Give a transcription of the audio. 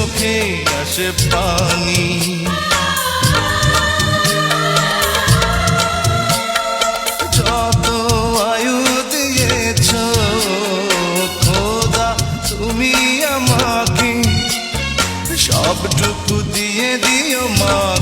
চোখে আসে পানি। যত আয়ু দিয়েছ খোদা তুমি আমাকে, সবটুকু দিয়ে দিও মা।